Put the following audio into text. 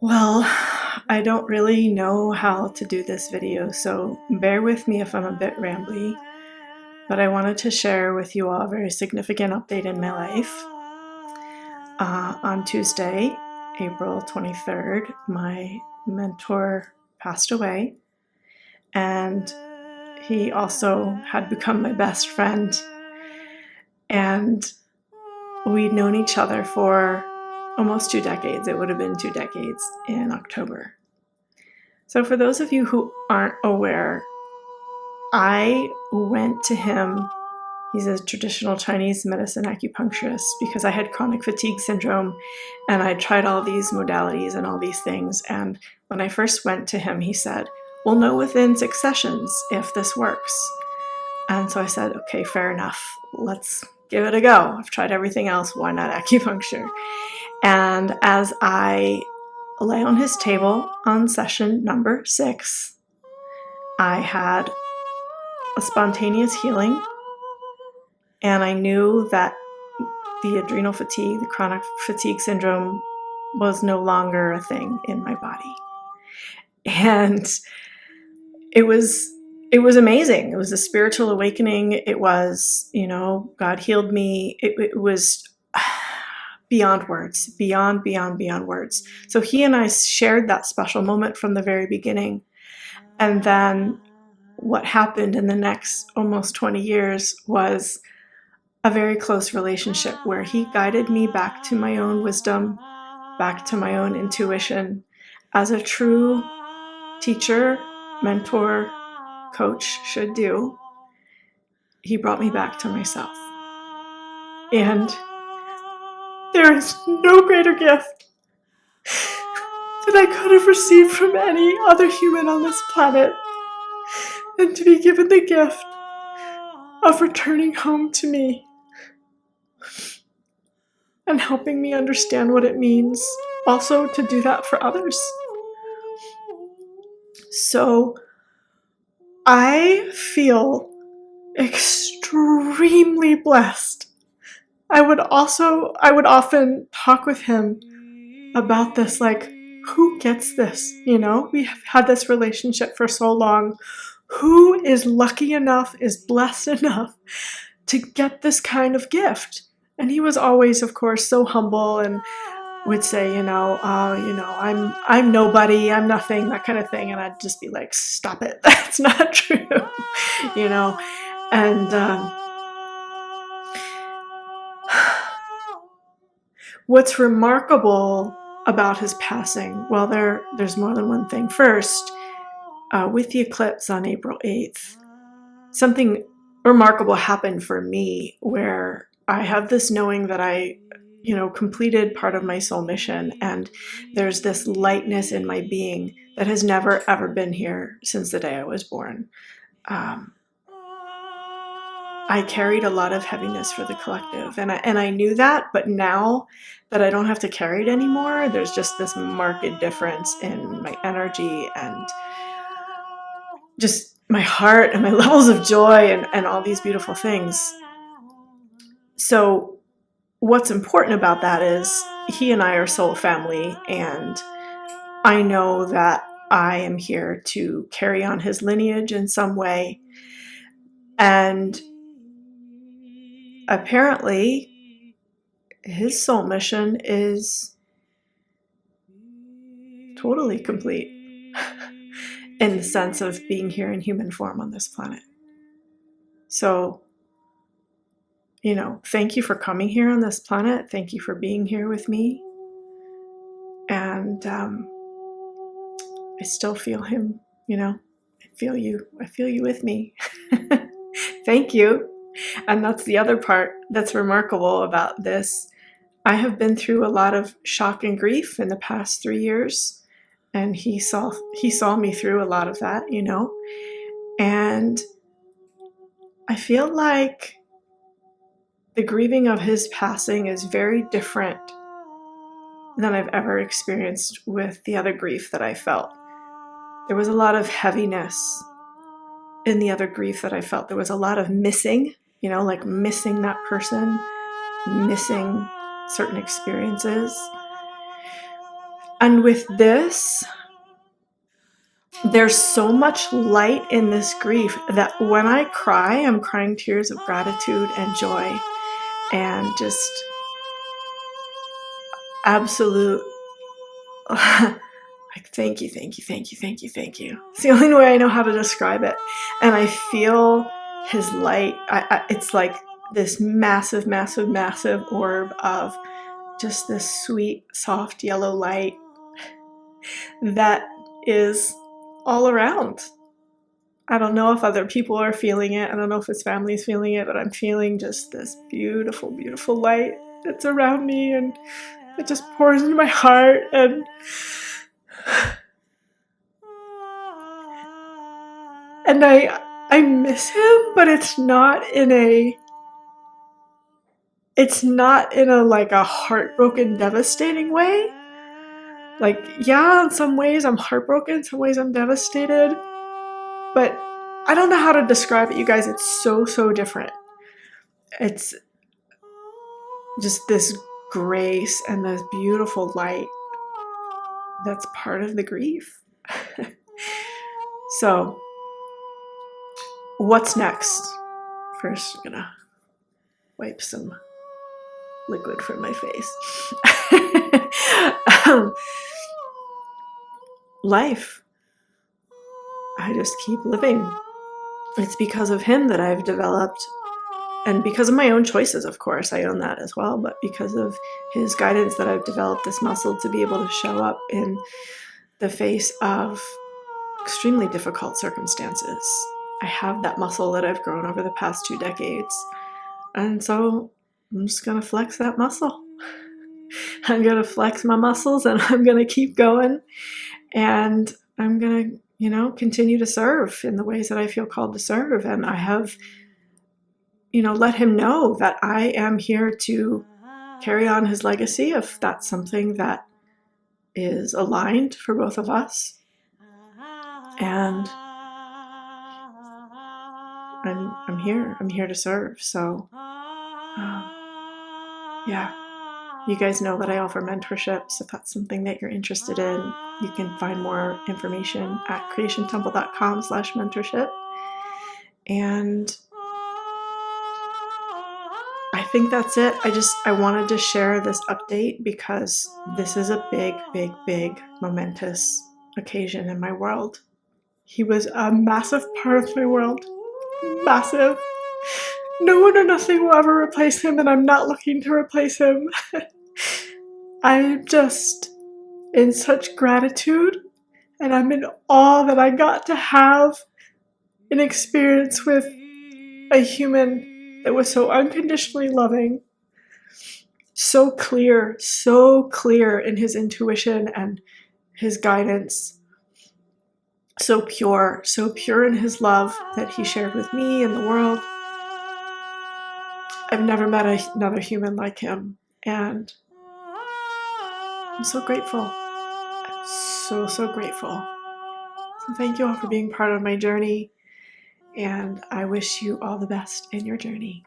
Well, I don't really know how to do this video, so bear with me if I'm a bit rambly, but I wanted to share with you all a very significant update in my life. On Tuesday, April 23rd, my mentor passed away, and he also had become my best friend, and we'd known each other for almost 2 decades. It would have been 2 decades in October. So for those of you who aren't aware, I went to him. He's a traditional Chinese medicine acupuncturist because I had chronic fatigue syndrome and I tried all these modalities and all these things. And when I first went to him, he said, "We'll know within 6 sessions if this works." And so I said, okay, fair enough. Let's give it a go. I've tried everything else. Why not acupuncture? And as I lay on his table on session number 6, I had a spontaneous healing, and I knew that the adrenal fatigue, the chronic fatigue syndrome, was no longer a thing in my body. And it was amazing. It was a spiritual awakening. It was, God healed me. It was beyond words, beyond words. So he and I shared that special moment from the very beginning. And then what happened in the next almost 20 years was a very close relationship where he guided me back to my own wisdom, back to my own intuition. As a true teacher, mentor, coach should do, he brought me back to myself. And there is no greater gift that I could have received from any other human on this planet than to be given the gift of returning home to me and helping me understand what it means also to do that for others. So I feel extremely blessed. I would often talk with him about this, like, who gets this? We have had this relationship for so long. Who is lucky enough, is blessed enough to get this kind of gift? And he was always, of course, so humble and would say, I'm nobody, I'm nothing, that kind of thing. And I'd just be like, stop it. That's not true, And what's remarkable about his passing, well, there's more than one thing. First, with the eclipse on April 8th, something remarkable happened for me where I have this knowing that I, completed part of my soul mission, and there's this lightness in my being that has never, ever been here since the day I was born. I carried a lot of heaviness for the collective, and I knew that, but now that I don't have to carry it anymore, there's just this marked difference in my energy and just my heart and my levels of joy and all these beautiful things. So what's important about that is he and I are soul family, and I know that I am here to carry on his lineage in some way. And apparently his soul mission is totally complete in the sense of being here in human form on this planet. So, thank you for coming here on this planet. Thank you for being here with me. And I still feel him, I feel you with me. Thank you. And that's the other part that's remarkable about this. I have been through a lot of shock and grief in the past 3 years, and he saw me through a lot of that, and I feel like the grieving of his passing is very different than I've ever experienced with the other grief that I felt. There was a lot of heaviness in the other grief that I felt. There was a lot of missing, like missing that person, missing certain experiences. And with this, there's so much light in this grief that when I cry, I'm crying tears of gratitude and joy and just absolute like, thank you, thank you, thank you, thank you, thank you. It's the only way I know how to describe it. And I feel his light. It's like this massive, massive, massive orb of just this sweet, soft yellow light that is all around. I don't know if other people are feeling it. I don't know if his family's feeling it, but I'm feeling just this beautiful, beautiful light that's around me, and it just pours into my heart. And I miss him, but it's not in a like a heartbroken, devastating way. Like, yeah, in some ways I'm heartbroken, in some ways I'm devastated, but I don't know how to describe it, you guys. It's so, so different. It's just this grace and this beautiful light that's part of the grief. So, what's next? First, I'm gonna wipe some liquid from my face. Life. I just keep living. It's because of him that I've developed, and because of my own choices, of course, I own that as well, but because of his guidance that I've developed this muscle to be able to show up in the face of extremely difficult circumstances. I have that muscle that I've grown over the past 2 decades, and so I'm just gonna flex that muscle. I'm gonna flex my muscles, and I'm gonna keep going, and I'm gonna, continue to serve in the ways that I feel called to serve. And I have, let him know that I am here to carry on his legacy if that's something that is aligned for both of us. And I'm here to serve. So, yeah. You guys know that I offer mentorships. If that's something that you're interested in, you can find more information at creationtemple.com/mentorship. And I think that's it. I wanted to share this update because this is a big, big, big momentous occasion in my world. He was a massive part of my world. Massive. No one or nothing will ever replace him, and I'm not looking to replace him. I'm just in such gratitude, and I'm in awe that I got to have an experience with a human that was so unconditionally loving, so clear in his intuition and his guidance, so pure in his love that he shared with me and the world. I've never met another human like him, and I'm so grateful. I'm so grateful. So thank you all for being part of my journey, and I wish you all the best in your journey.